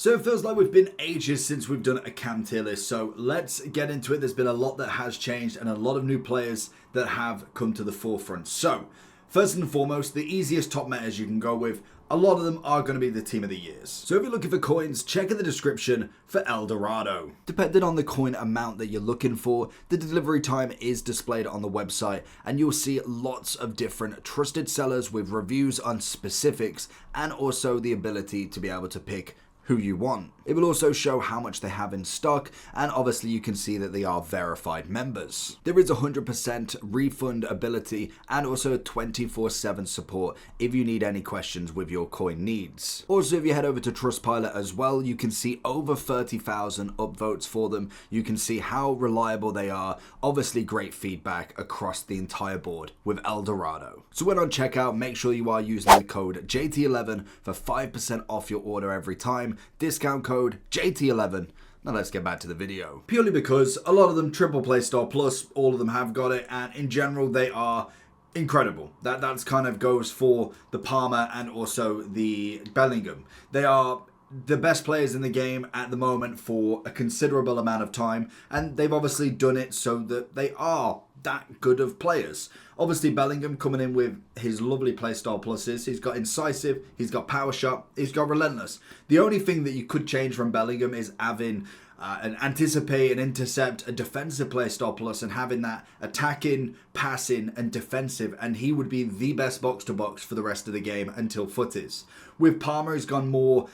So it feels like we've been ages since we've done a cam tier list, so let's get into it. There's been a lot that has changed and a lot of new players that have come to the forefront. So, first and foremost, the easiest top metas you can go with, a lot of them are going to be the team of the years. So if you're looking for coins, check in the description for El Dorado. Depending on the coin amount that you're looking for, the delivery time is displayed on the website, and you'll see lots of different trusted sellers with reviews on specifics and also the ability to be able to pick who you want. It will also show how much they have in stock, and obviously you can see that they are verified members. There is 100% refund ability and also 24/7 support if you need any questions with your coin needs. Also, if you head over to Trustpilot as well, you can see over 30,000 upvotes for them. You can see how reliable they are. Obviously great feedback across the entire board with El Dorado. So when on checkout, make sure you are using the code JT11 for 5% off your order every time. Discount code JT11. Now let's get back to the video. Purely because a lot of them triple play star plus, all of them have got it, and in general they are incredible. That's kind of goes for the Palmer and also the Bellingham. They are the best players in the game at the moment for a considerable amount of time, and they've obviously done it so that they are that good of players. Obviously Bellingham coming in with his lovely playstyle pluses. He's got incisive, he's got power shot, he's got relentless. The only thing that you could change from Bellingham is having an anticipate, an intercept, a defensive playstyle plus, and having that attacking, passing and defensive, and he would be the best box to box for the rest of the game until footies. With Palmer, he's gone more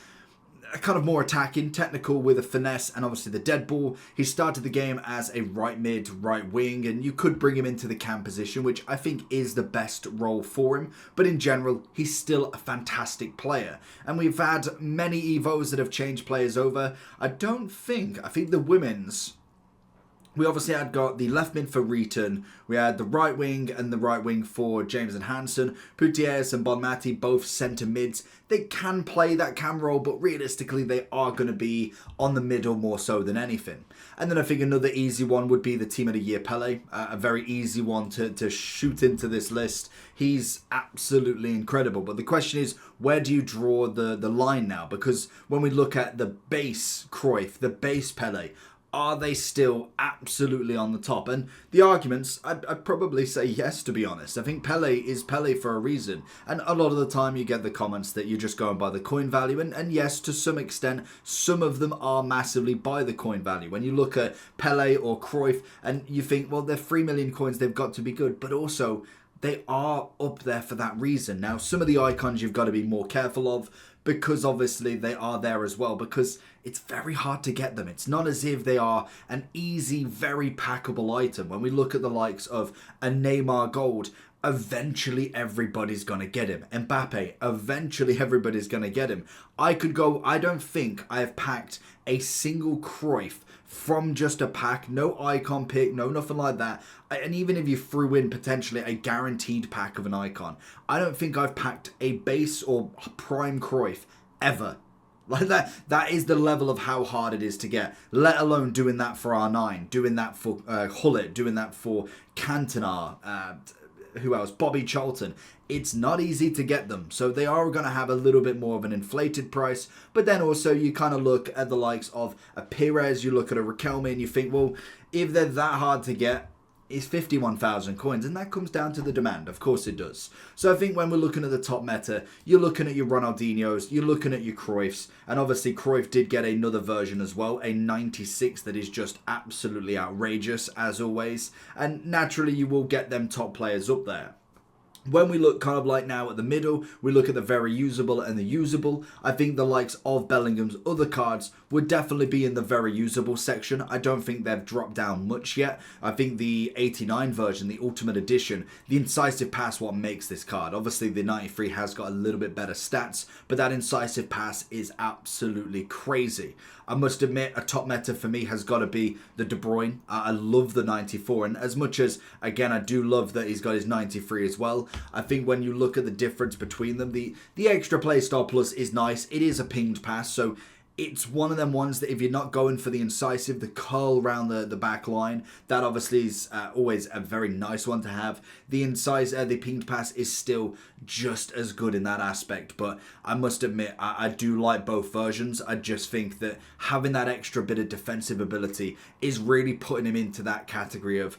kind of more attacking, technical with a finesse and obviously the dead ball. He started the game as a right mid, right wing, and you could bring him into the cam position, which I think is the best role for him. But in general, he's still a fantastic player. And we've had many Evos that have changed players over. I think the women's, we obviously had got the left mid for Reeton, we had the right wing and the right wing for James and Hansen, Putiers and Bonmati, both centre mids. They can play that cam role, but realistically they are going to be on the middle more so than anything. And then I think another easy one would be the team of the year Pele, a very easy one to shoot into this list. He's absolutely incredible, but the question is, where do you draw the line now? Because when we look at the base Cruyff, the base Pele, are they still absolutely on the top? And the arguments, I'd probably say yes, to be honest. I think Pele is Pele for a reason. And a lot of the time you get the comments that you're just going by the coin value. And yes, to some extent, some of them are massively by the coin value. When you look at Pele or Cruyff and you think, well, they're 3 million coins, they've got to be good. But also, they are up there for that reason. Now, some of the icons you've got to be more careful of, because obviously they are there as well, because it's very hard to get them. It's not as if they are an easy, very packable item. When we look at the likes of a Neymar Gold, eventually everybody's going to get him. Mbappe, eventually everybody's going to get him. I don't think I have packed a single Cruyff from just a pack, no icon pick, no nothing like that. And even if you threw in potentially a guaranteed pack of an icon, I don't think I've packed a base or prime Cruyff ever. Like that is the level of how hard it is to get, let alone doing that for R9, doing that for Hullet, doing that for Cantona, who else? Bobby Charlton. It's not easy to get them. So they are going to have a little bit more of an inflated price. But then also you kind of look at the likes of a Pires, you look at a Riquelme and you think, well, if they're that hard to get, it's 51,000 coins, and that comes down to the demand. Of course it does. So I think when we're looking at the top meta, you're looking at your Ronaldinhos, you're looking at your Cruyffs, and obviously Cruyff did get another version as well, a 96 that is just absolutely outrageous as always, and naturally you will get them top players up there. When we look kind of like now at the middle, we look at the very usable and the usable. I think the likes of Bellingham's other cards would definitely be in the very usable section. I don't think they've dropped down much yet. I think the 89 version, the Ultimate Edition, the incisive pass what makes this card. Obviously the 93 has got a little bit better stats, but that incisive pass is absolutely crazy. I must admit, a top meta for me has got to be the De Bruyne. I love the 94, and as much as, again, I do love that he's got his 93 as well, I think when you look at the difference between them, the extra playstyle plus is nice. It is a pinged pass, so It's one of them ones that if you're not going for the incisive, the curl around the back line, that obviously is always a very nice one to have. The the pinged pass is still just as good in that aspect, but I must admit, I do like both versions. I just think that having that extra bit of defensive ability is really putting him into that category of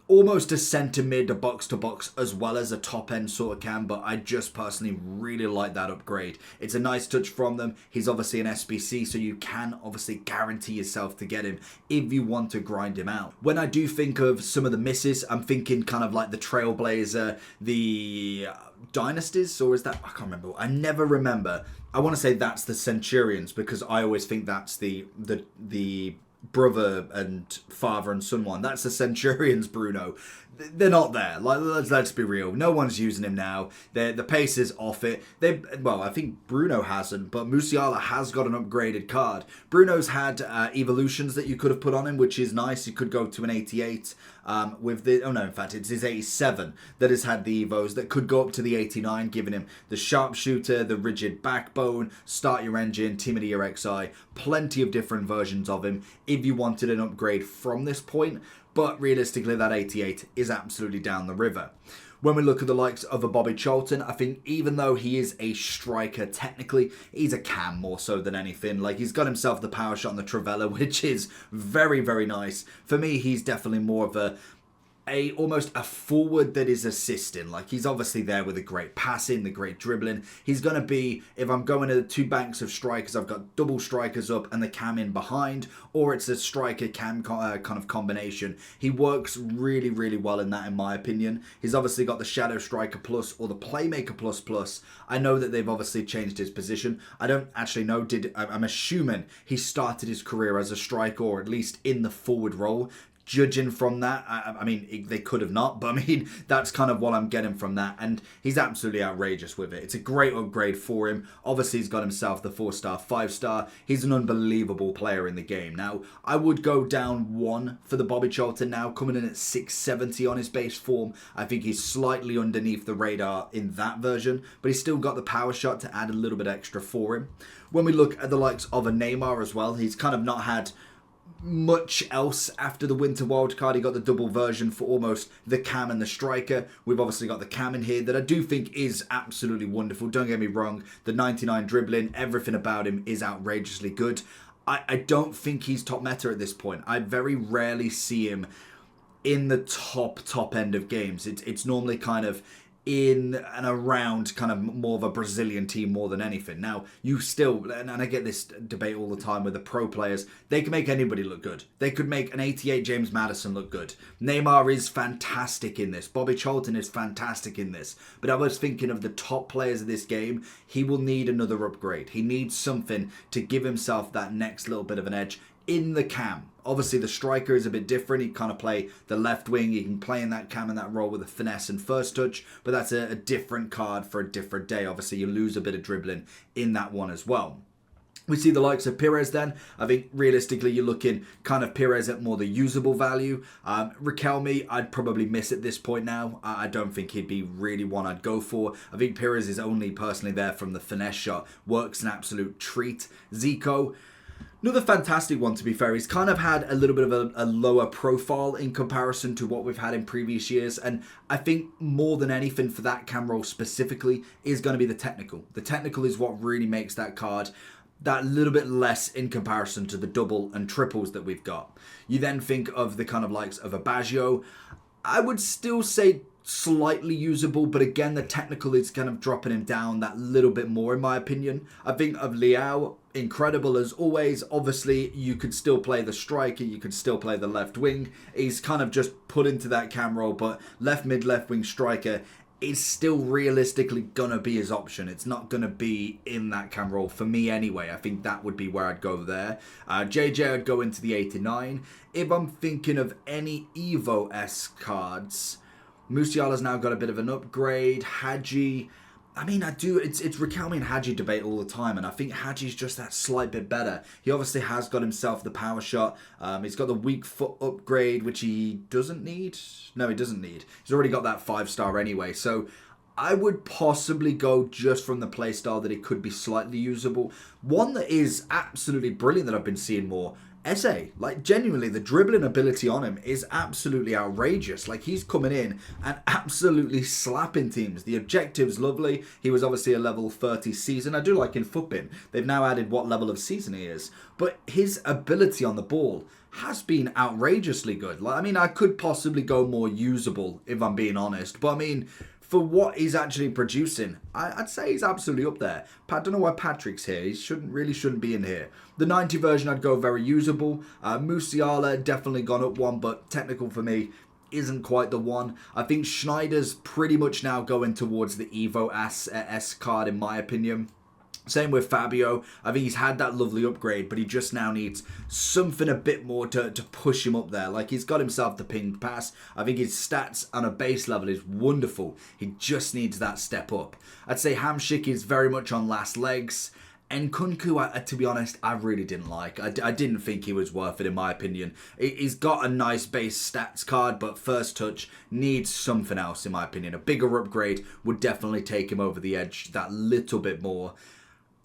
almost a centre mid, a box to box, as well as a top end sort of cam, but I just personally really like that upgrade. It's a nice touch from them. He's obviously an SBC, so you can obviously guarantee yourself to get him if you want to grind him out. When I do think of some of the misses, I'm thinking kind of like the Trailblazer, the Dynasties, or is that, I can't remember. I never remember. I want to say that's the Centurions, because I always think that's the brother and father and son one. That's the Centurions, Bruno. They're not there. Like, let's be real. No one's using him now. The pace is off it. Well, I think Bruno hasn't, but Musiala has got an upgraded card. Bruno's had evolutions that you could have put on him, which is nice. You could go to an 88 with the... Oh, no, in fact, it's his 87 that has had the evos that could go up to the 89, giving him the sharpshooter, the rigid backbone, start your engine, team of the year XI, plenty of different versions of him if you wanted an upgrade from this point. But realistically, that 88 is absolutely down the river. When we look at the likes of a Bobby Charlton, I think even though he is a striker, technically, he's a cam more so than anything. Like, he's got himself the power shot on the Trivela, which is very, very nice. For me, he's definitely more of almost a forward that is assisting. Like, he's obviously there with the great passing, the great dribbling. He's going to be, if I'm going to the two banks of strikers, I've got double strikers up and the cam in behind, or it's a striker cam kind of combination. He works really, really well in that, in my opinion. He's obviously got the Shadow Striker Plus or the Playmaker Plus Plus. I know that they've obviously changed his position. I don't actually know, I'm assuming he started his career as a striker, or at least in the forward role. Judging from that, I mean, they could have not, but I mean, that's kind of what I'm getting from that, and he's absolutely outrageous with it. It's a great upgrade for him. Obviously, he's got himself the 4-star, 5-star. He's an unbelievable player in the game. Now, I would go down one for the Bobby Charlton now, coming in at 670 on his base form. I think he's slightly underneath the radar in that version, but he's still got the power shot to add a little bit extra for him. When we look at the likes of a Neymar as well, he's kind of not had much else after the winter wildcard. He got the double version for almost the cam and the striker. We've obviously got the cam in here that I do think is absolutely wonderful. Don't get me wrong, the 99 dribbling, everything about him is outrageously good. I don't think he's top meta at this point. I very rarely see him in the top end of games. It's normally kind of in and around kind of more of a Brazilian team more than anything. Now, you still, and I get this debate all the time with the pro players, they can make anybody look good. They could make an 88 James Maddison look good. Neymar is fantastic in this. Bobby Charlton is fantastic in this. But I was thinking of the top players of this game, he will need another upgrade. He needs something to give himself that next little bit of an edge in the cam. Obviously, the striker is a bit different. He kind of play the left wing. He can play in that cam and that role with a finesse and first touch, but that's a different card for a different day. Obviously, you lose a bit of dribbling in that one as well. We see the likes of Pires then. I think realistically you're looking kind of Pires at more the usable value. Riquelme, I'd probably miss at this point now. I don't think he'd be really one I'd go for. I think Pires is only personally there from the finesse shot. Works an absolute treat. Zico, another fantastic one, to be fair. He's kind of had a little bit of a lower profile in comparison to what we've had in previous years. And I think more than anything for that cam role specifically is going to be the technical. The technical is what really makes that card that little bit less in comparison to the double and triples that we've got. You then think of the kind of likes of a Baggio. I would still say slightly usable, but again, the technical is kind of dropping him down that little bit more, in my opinion. I think of Leao, incredible as always. Obviously, you could still play the striker, you could still play the left wing. He's kind of just put into that cam role, but left mid, left wing striker is still realistically gonna be his option. It's not gonna be in that cam role for me anyway. I think that would be where I'd go there. JJ, I'd go into the 89. If I'm thinking of any Evo-esque cards, Musiala's now got a bit of an upgrade. Hadji, I mean, it's Riquelme and Hadji debate all the time, and I think Hadji's just that slight bit better. He obviously has got himself the power shot. He's got the weak foot upgrade, which he doesn't need. No, he doesn't need. He's already got that 5-star anyway. So I would possibly go just from the playstyle that it could be slightly usable. One that is absolutely brilliant that I've been seeing more. Eze, like genuinely, the dribbling ability on him is absolutely outrageous. Like he's coming in and absolutely slapping teams. The objective's lovely. He was obviously a level 30 season. I do like in Footbin. They've now added what level of season he is. But his ability on the ball has been outrageously good. Like, I mean, I could possibly go more usable if I'm being honest. But I mean, for what he's actually producing, I'd say he's absolutely up there. I don't know why Patrick's here. He shouldn't be in here. The 90 version, I'd go very usable. Musiala definitely gone up one, but technical for me isn't quite the one. I think Schneider's pretty much now going towards the Evo S card in my opinion. Same with Fabio. I think he's had that lovely upgrade, but he just now needs something a bit more to push him up there. Like, he's got himself the ping pass. I think his stats on a base level is wonderful. He just needs that step up. I'd say Hamsik is very much on last legs. And Kunku, to be honest, I really didn't like. I didn't think he was worth it, in my opinion. He's got a nice base stats card, but first touch needs something else, in my opinion. A bigger upgrade would definitely take him over the edge that little bit more.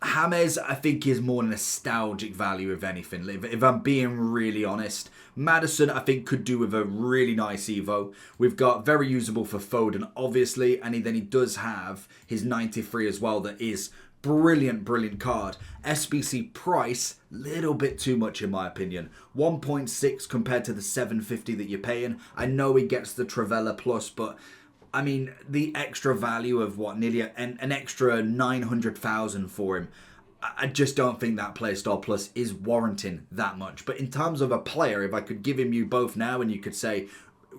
James, I think, is more nostalgic value, if anything. If I'm being really honest. Maddison, I think, could do with a really nice Evo. We've got very usable for Foden, obviously. And then he does have his 93 as well. That is brilliant, brilliant card. SBC price, little bit too much in my opinion. 1.6 compared to the 750 that you're paying. I know he gets the Travella Plus, but I mean, the extra value of what, nearly an extra 900,000 for him. I just don't think that Playstyle Plus is warranting that much. But in terms of a player, if I could give him you both now and you could say,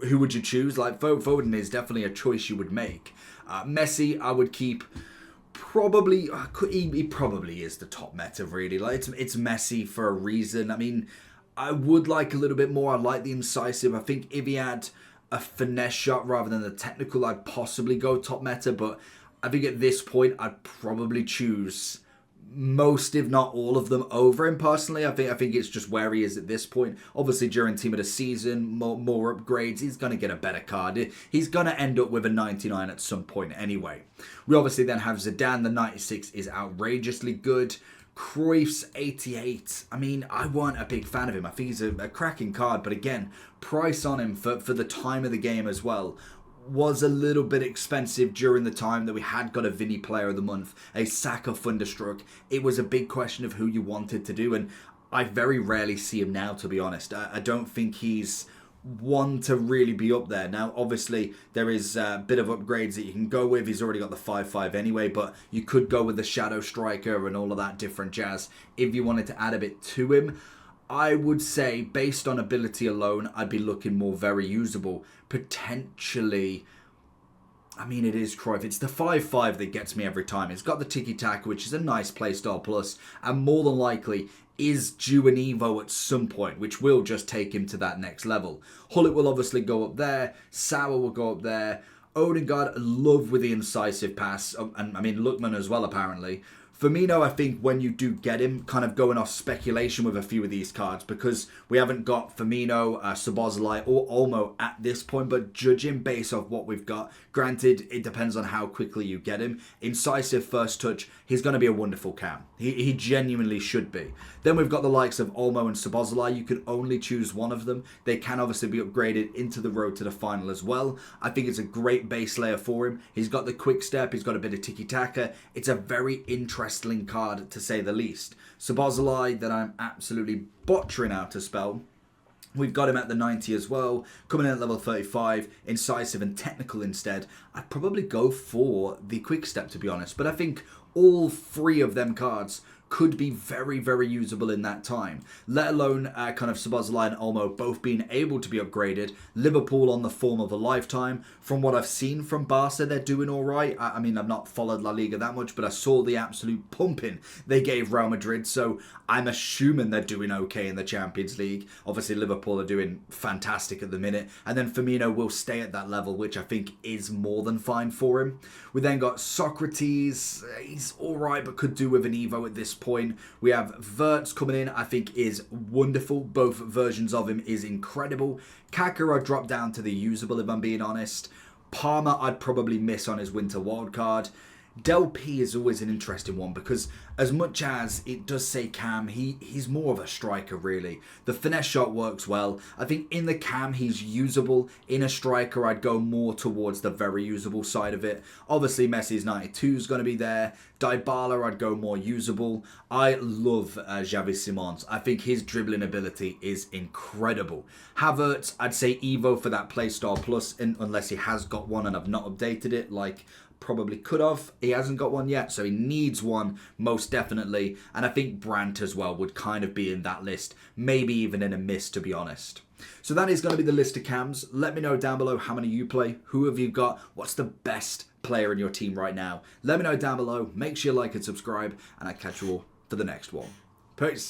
who would you choose? Like, Foden is definitely a choice you would make. Messi, I would keep probably, he probably is the top meta, really. Like, it's Messi for a reason. I mean, I would like a little bit more. I like the incisive. I think if he had a finesse shot rather than the technical, I'd possibly go top meta, but I think at this point I'd probably choose most, if not all of them, over him personally. I think it's just where he is at this point. Obviously during team of the season, more upgrades, he's going to get a better card. He's going to end up with a 99 at some point anyway. We obviously then have Zidane. The 96 is outrageously good. Cruyff's 88. I mean, I weren't a big fan of him. I think he's a cracking card, but again, price on him for the time of the game as well was a little bit expensive during the time that we had got a Vinny Player of the Month, a Saka Thunderstruck. It was a big question of who you wanted to do, and I very rarely see him now, to be honest. I don't think he's one to really be up there. Now, obviously, there is a bit of upgrades that you can go with. He's already got the 5-5 anyway, but you could go with the Shadow Striker and all of that different jazz if you wanted to add a bit to him. I would say, based on ability alone, I'd be looking more very usable. Potentially, I mean, it is Cruyff. It's the 5-5 that gets me every time. It's got the tiki-taka, which is a nice playstyle plus, and more than likely is due an Evo at some point, which will just take him to that next level. Hullet will obviously go up there. Sauer will go up there. Odegaard, love with the incisive pass. And I mean, Lookman as well, apparently. Firmino, I think when you do get him, kind of going off speculation with a few of these cards, because we haven't got Firmino, Szoboszlai or Olmo at this point, but judging based off what we've got, granted, it depends on how quickly you get him. Incisive first touch, he's going to be a wonderful cam. He genuinely should be. Then we've got the likes of Olmo and Szoboszlai. You can only choose one of them. They can obviously be upgraded into the road to the final as well. I think it's a great base layer for him. He's got the quick step. He's got a bit of tiki-taka. It's a very interesting card, to say the least. Szoboszlai, that I'm absolutely butchering out to spell. We've got him at the 90 as well, coming in at level 35, incisive and technical instead. I'd probably go for the quick step, to be honest, but I think all three of them cards could be very, very usable in that time. Let alone kind of Szoboszlai and Olmo both being able to be upgraded. Liverpool on the form of a lifetime. From what I've seen from Barca, they're doing all right. I mean, I've not followed La Liga that much, but I saw the absolute pumping they gave Real Madrid, so I'm assuming they're doing okay in the Champions League. Obviously, Liverpool are doing fantastic at the minute, and then Firmino will stay at that level, which I think is more than fine for him. We then got Socrates. He's all right, but could do with an Evo at this point. We have Wirtz coming in, I think is wonderful. Both versions of him is incredible. Kaká I dropped down to the usable, if I'm being honest. Palmer, I'd probably miss on his winter wildcard. Del P is always an interesting one because as much as it does say cam, he's more of a striker really. The finesse shot works well. I think in the cam he's usable. In a striker I'd go more towards the very usable side of it. Obviously Messi's 92 is going to be there. Dybala I'd go more usable. I love Xavi Simons. I think his dribbling ability is incredible. Havertz I'd say Evo for that playstyle plus, unless he has got one and I've not updated it like probably could have. He hasn't got one yet, so he needs one most definitely. And I think Brandt as well would kind of be in that list, maybe even in a miss, to be honest. So that is going to be the list of cams. Let me know down below how many you play. Who have you got? What's the best player in your team right now? Let me know down below. Make sure you like and subscribe, and I'll catch you all for the next one. Peace.